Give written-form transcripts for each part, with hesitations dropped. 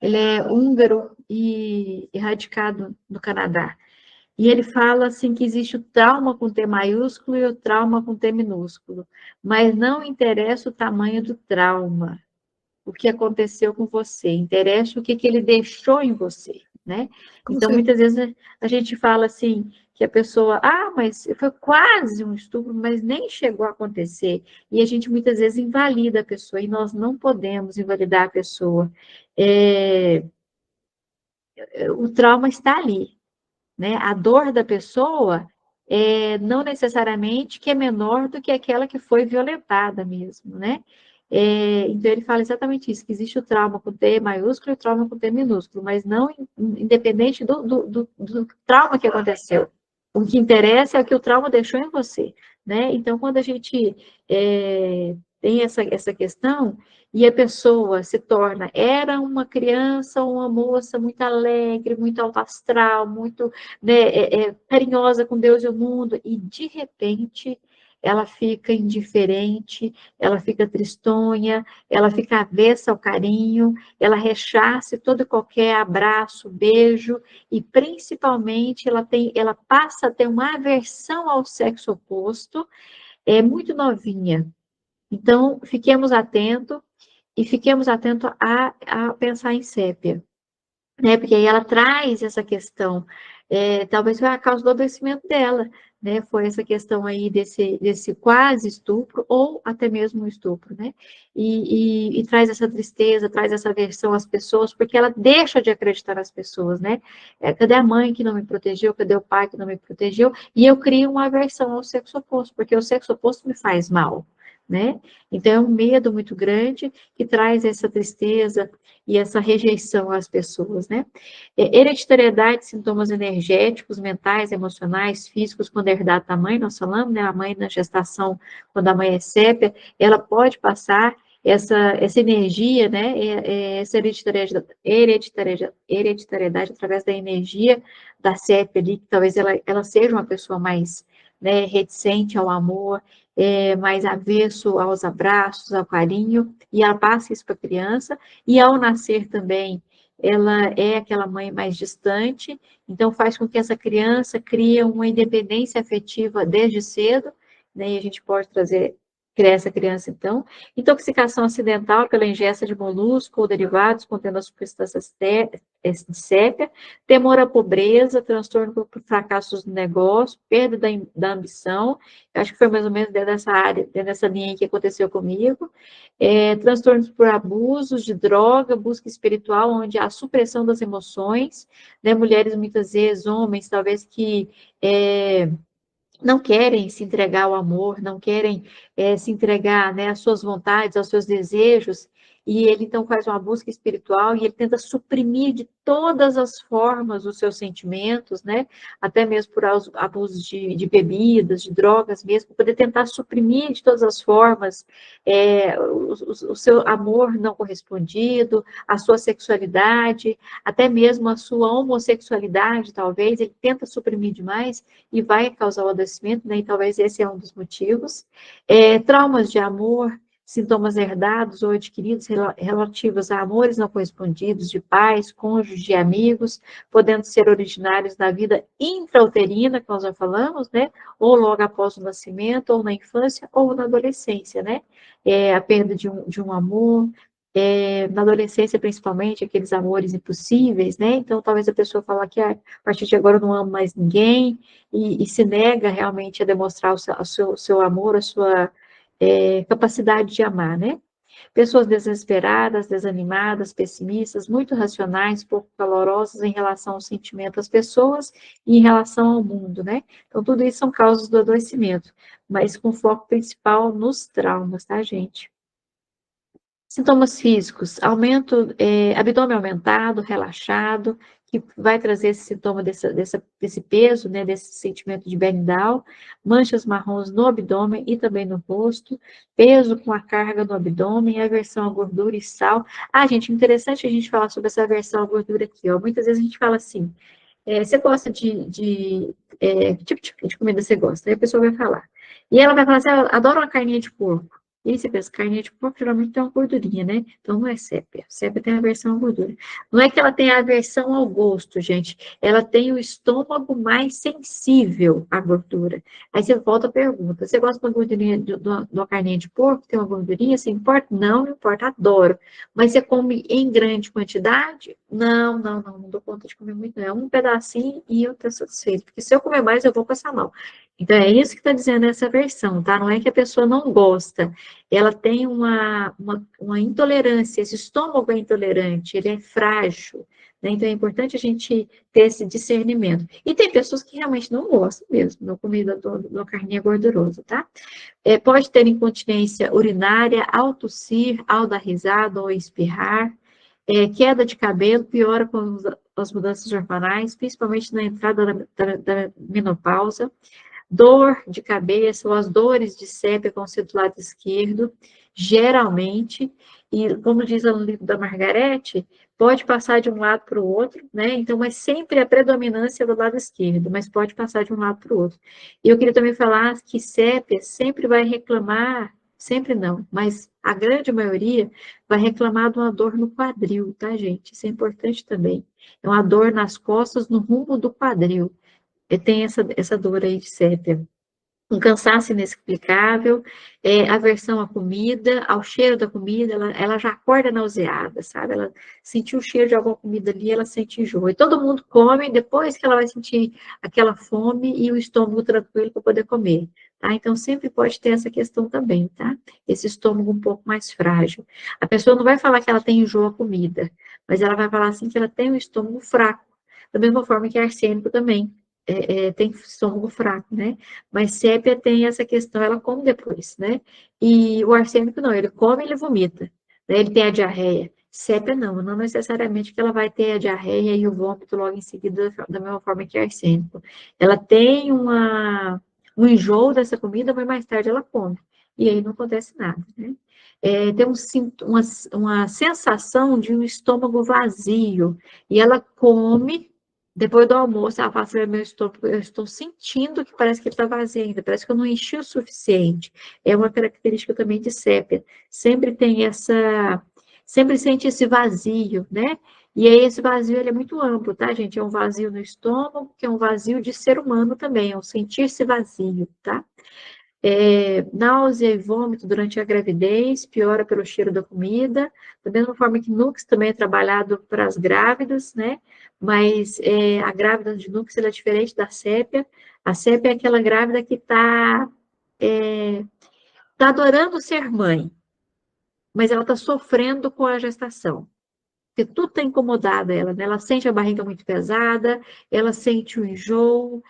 ele é húngaro e radicado no Canadá. E ele fala assim que existe o trauma com T maiúsculo e o trauma com T minúsculo, mas não interessa o tamanho do trauma, o que aconteceu com você, interessa o que, que ele deixou em você, né? Com Então, certeza. muitas vezes a gente fala assim, que a pessoa, mas foi quase um estupro, mas nem chegou a acontecer. E a gente muitas vezes invalida a pessoa, e nós não podemos invalidar a pessoa. É, o trauma está ali, né? A dor da pessoa não necessariamente que é menor do que aquela que foi violentada mesmo, né? Então ele fala exatamente isso, que existe o trauma com T maiúsculo e o trauma com T minúsculo, mas não independente do trauma que aconteceu. O que interessa é o que o trauma deixou em você, né? Então, quando a gente tem essa questão, e a pessoa se torna, era uma criança, uma moça muito alegre, muito alto astral, muito, né, carinhosa com Deus e o mundo, e de repente ela fica indiferente, ela fica tristonha, ela fica avessa ao carinho, ela rechaça todo e qualquer abraço, beijo, e principalmente ela passa a ter uma aversão ao sexo oposto, é muito novinha. Então, fiquemos atentos e fiquemos atentos a pensar em sépia, né? Porque aí ela traz essa questão, talvez foi a causa do adoecimento dela, né? Foi essa questão aí desse quase estupro, ou até mesmo um estupro, né? E traz essa tristeza, traz essa aversão às pessoas, porque ela deixa de acreditar nas pessoas, né? Cadê a mãe que não me protegeu? Cadê o pai que não me protegeu? E eu crio uma aversão ao sexo oposto, porque o sexo oposto me faz mal, né? Então é um medo muito grande que traz essa tristeza e essa rejeição às pessoas, né? Hereditariedade, sintomas energéticos, mentais, emocionais, físicos, quando é herdado da mãe, nós falamos, né? A mãe na gestação, quando a mãe é sépia, ela pode passar essa energia, né? Essa hereditariedade através da energia da sépia ali, que talvez ela seja uma pessoa mais, né, reticente ao amor, mais avesso aos abraços, ao carinho, e ela passa isso para a criança, e ao nascer também, ela é aquela mãe mais distante, então faz com que essa criança crie uma independência afetiva desde cedo, né, e a gente pode criar essa criança, então. Intoxicação acidental pela ingesta de molusco ou derivados contendo as substâncias de sépia, temor à pobreza, transtorno por fracassos no negócio, perda da ambição, acho que foi mais ou menos dentro dessa área, dentro dessa linha que aconteceu comigo, transtornos por abusos de droga, busca espiritual, onde há supressão das emoções, né? Mulheres, muitas vezes, homens, talvez que não querem se entregar ao amor, não querem se entregar, né, às suas vontades, aos seus desejos, e ele então faz uma busca espiritual e ele tenta suprimir de todas as formas os seus sentimentos, né, até mesmo por abuso de bebidas, de drogas mesmo, para poder tentar suprimir de todas as formas o seu amor não correspondido, a sua sexualidade, até mesmo a sua homossexualidade, talvez, ele tenta suprimir demais, e vai causar o adoecimento, né? E talvez esse é um dos motivos. Traumas de amor, sintomas herdados ou adquiridos relativos a amores não correspondidos de pais, cônjuges, de amigos, podendo ser originários da vida intrauterina, que nós já falamos, né? Ou logo após o nascimento, ou na infância, ou na adolescência, né? A perda de um amor, na adolescência, principalmente, aqueles amores impossíveis, né? Então, talvez a pessoa fale que a partir de agora eu não amo mais ninguém, e se nega realmente a demonstrar o seu amor, a sua capacidade de amar, né? Pessoas desesperadas, desanimadas, pessimistas, muito racionais, pouco calorosas em relação ao sentimento das pessoas e em relação ao mundo, né? Então, tudo isso são causas do adoecimento, mas com foco principal nos traumas, tá, gente? Sintomas físicos, abdômen aumentado, relaxado, que vai trazer esse sintoma desse peso, né, desse sentimento de burn down, manchas marrons no abdômen e também no rosto, peso com a carga no abdômen, aversão à gordura e sal. Gente, interessante a gente falar sobre essa aversão à gordura aqui, ó. Muitas vezes a gente fala assim, você gosta que tipo de comida você gosta? Aí a pessoa vai falar. E ela vai falar assim, eu adoro uma carninha de porco. E você pensa, carne de porco geralmente tem uma gordurinha, né? Então não é sépia. Sépia tem aversão à gordura. Não é que ela tenha aversão ao gosto, gente. Ela tem o estômago mais sensível à gordura. Aí você volta a pergunta: você gosta de uma gordurinha de uma carninha de porco? Tem uma gordurinha? Você importa? Não, não importa, adoro. Mas você come em grande quantidade? Não, não, não, não dou conta de comer muito, não. É um pedacinho e eu estou satisfeito. Porque se eu comer mais, eu vou passar mal. Então, é isso que está dizendo essa versão, tá? Não é que a pessoa não gosta, ela tem uma intolerância, esse estômago é intolerante, ele é frágil, né? Então, é importante a gente ter esse discernimento. E tem pessoas que realmente não gostam mesmo da comida da carninha gordurosa, tá? Pode ter incontinência urinária, ao tossir, ao dar risada ou espirrar, queda de cabelo, piora com as mudanças hormonais, principalmente na entrada da menopausa, dor de cabeça ou as dores de sépia vão ser do lado esquerdo, geralmente, e como diz no livro da Margarete, pode passar de um lado para o outro, né? Então, mas sempre a predominância é do lado esquerdo, mas pode passar de um lado para o outro. E eu queria também falar que sépia sempre vai reclamar, sempre não, mas a grande maioria vai reclamar de uma dor no quadril, tá, gente? Isso é importante também. É uma dor nas costas, no rumo do quadril. Tem essa dor aí de sépia. Um cansaço inexplicável, aversão à comida, ao cheiro da comida, ela já acorda nauseada, sabe? Ela sentiu o cheiro de alguma comida ali, ela sente enjoo. E todo mundo come depois que ela vai sentir aquela fome e o estômago tranquilo para poder comer, tá? Então, sempre pode ter essa questão também, tá? Esse estômago um pouco mais frágil. A pessoa não vai falar que ela tem enjoo à comida, mas ela vai falar assim que ela tem um estômago fraco, da mesma forma que arsênico também. Tem estômago fraco, né? Mas sépia tem essa questão, ela come depois, né? E o arsênico não, ele come e ele vomita, né? Ele tem a diarreia. Sépia não necessariamente que ela vai ter a diarreia e o vômito logo em seguida, da mesma forma que arsênico. Ela tem um enjoo dessa comida, mas mais tarde ela come. E aí não acontece nada, né? Tem uma sensação de um estômago vazio. E ela come. Depois do almoço, ela fala assim, meu estômago, eu estou sentindo que parece que ele está vazio ainda, parece que eu não enchi o suficiente. É uma característica também de sépia. Sempre tem sempre sente esse vazio, né? E aí esse vazio, ele é muito amplo, tá, gente? É um vazio no estômago, que é um vazio de ser humano também, é um sentir-se vazio, tá? Náusea e vômito durante a gravidez, piora pelo cheiro da comida, da mesma forma que Nux também é trabalhado para as grávidas, né? Mas a grávida de Nux é diferente da sépia. A sépia é aquela grávida que tá adorando ser mãe, mas ela está sofrendo com a gestação. Porque tudo está incomodado ela, né? Ela sente a barriga muito pesada, ela sente o enjoo,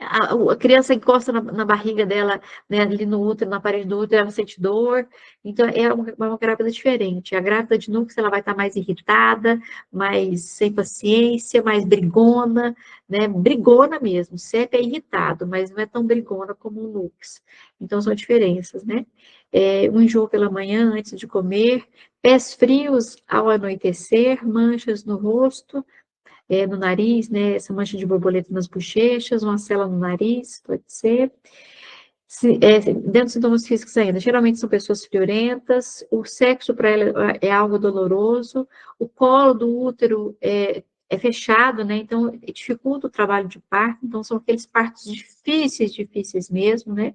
a criança encosta na barriga dela, né, ali no útero, na parede do útero, ela sente dor. Então, é uma grávida diferente. A grávida de núcleo, ela vai estar mais irritada, mais sem paciência, mais brigona, né? Brigona mesmo. Sépia é irritado, mas não é tão brigona como o núcleo. Então, são diferenças, né? Um enjoo pela manhã antes de comer, pés frios ao anoitecer, manchas no rosto, no nariz, né? Essa mancha de borboleta nas bochechas, uma cela no nariz, pode ser. Dentro dos sintomas físicos ainda, geralmente são pessoas friorentas, o sexo para ela é algo doloroso, o colo do útero é fechado, né? Então dificulta o trabalho de parto, então são aqueles partos difíceis mesmo, né?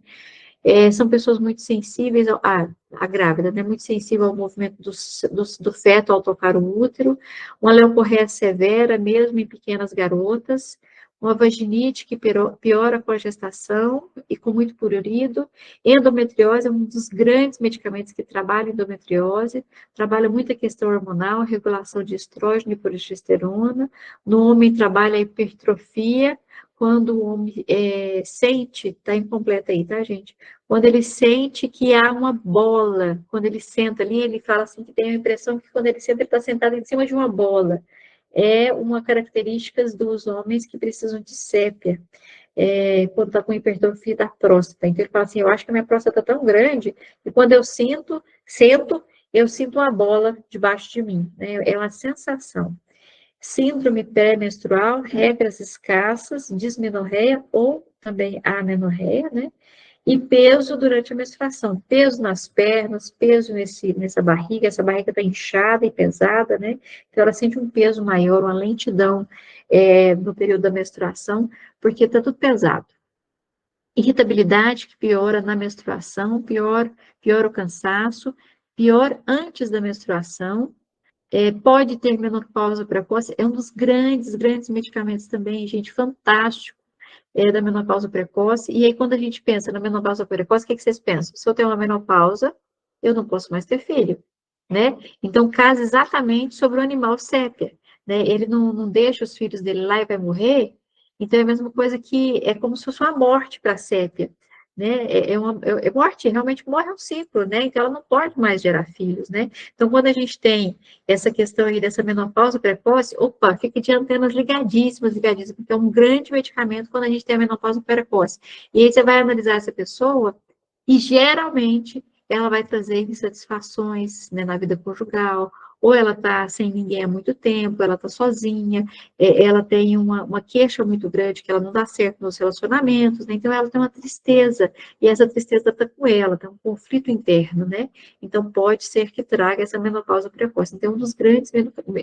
São pessoas muito sensíveis, a grávida, né, muito sensível ao movimento do feto ao tocar o útero, uma leucorreia severa, mesmo em pequenas garotas, uma vaginite que piora com a gestação e com muito prurido, endometriose é um dos grandes medicamentos que trabalha endometriose, trabalha muito a questão hormonal, regulação de estrógeno e progesterona, no homem trabalha a hipertrofia, quando o homem sente, está incompleta aí, tá, gente? Quando ele sente que há uma bola, quando ele senta ali, ele fala assim que tem a impressão que quando ele senta, ele está sentado em cima de uma bola. É uma característica dos homens que precisam de sépia, quando está com hipertrofia da próstata. Então ele fala assim, eu acho que a minha próstata está tão grande, que quando eu sento, eu sinto uma bola debaixo de mim, né? É uma sensação. Síndrome pré-menstrual, regras escassas, dismenorreia ou também a amenorreia, né? E peso durante a menstruação, peso nas pernas, peso nessa barriga, essa barriga está inchada e pesada, né? Então ela sente um peso maior, uma lentidão no período da menstruação, porque está tudo pesado. Irritabilidade que piora na menstruação, piora o cansaço, pior antes da menstruação, pode ter menopausa precoce, é um dos grandes medicamentos também, gente, fantástico, da menopausa precoce. E aí, quando a gente pensa na menopausa precoce, o que vocês pensam? Se eu tenho uma menopausa, eu não posso mais ter filho, né? Então, casa exatamente sobre o animal sépia, né? Ele não deixa os filhos dele lá e vai morrer, então é a mesma coisa que, é como se fosse uma morte para a sépia, né? É morte, realmente morre um ciclo, né? Então, ela não pode mais gerar filhos, né? Então, quando a gente tem essa questão aí dessa menopausa precoce, opa, fica de antenas ligadíssimas, porque é um grande medicamento quando a gente tem a menopausa precoce. E aí você vai analisar essa pessoa e geralmente ela vai trazer insatisfações, né, na vida conjugal, ou ela está sem ninguém há muito tempo, ela está sozinha, ela tem uma queixa muito grande, que ela não dá certo nos relacionamentos, né? Então ela tem uma tristeza, e essa tristeza está com ela, tem um conflito interno, né? Então pode ser que traga essa menopausa precoce. Então, um dos grandes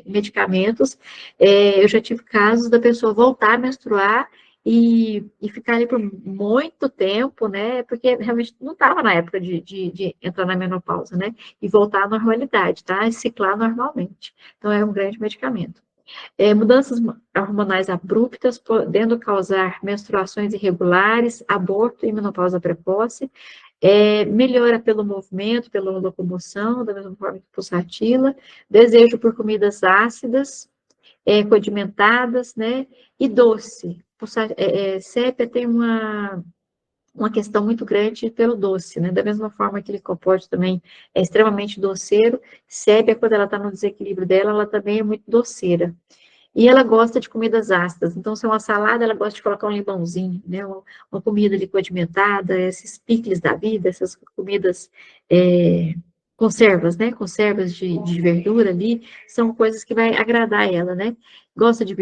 medicamentos, eu já tive casos da pessoa voltar a menstruar e ficar ali por muito tempo, né? Porque realmente não estava na época de entrar na menopausa, né? E voltar à normalidade, tá? E ciclar normalmente. Então, é um grande medicamento. Mudanças hormonais abruptas, podendo causar menstruações irregulares, aborto e menopausa precoce. Melhora pelo movimento, pela locomoção, da mesma forma que pulsatila. Desejo por comidas ácidas, condimentadas, né? E doce. Sépia tem uma questão muito grande pelo doce, né? Da mesma forma que licopódio também é extremamente doceiro, sépia, quando ela está no desequilíbrio dela, ela também é muito doceira. E ela gosta de comidas ácidas, então se é uma salada, ela gosta de colocar um limãozinho, né? Uma comida ali condimentada, esses picles da vida, essas comidas, conservas, né? Conservas de verdura ali, são coisas que vai agradar ela, né? Gosta de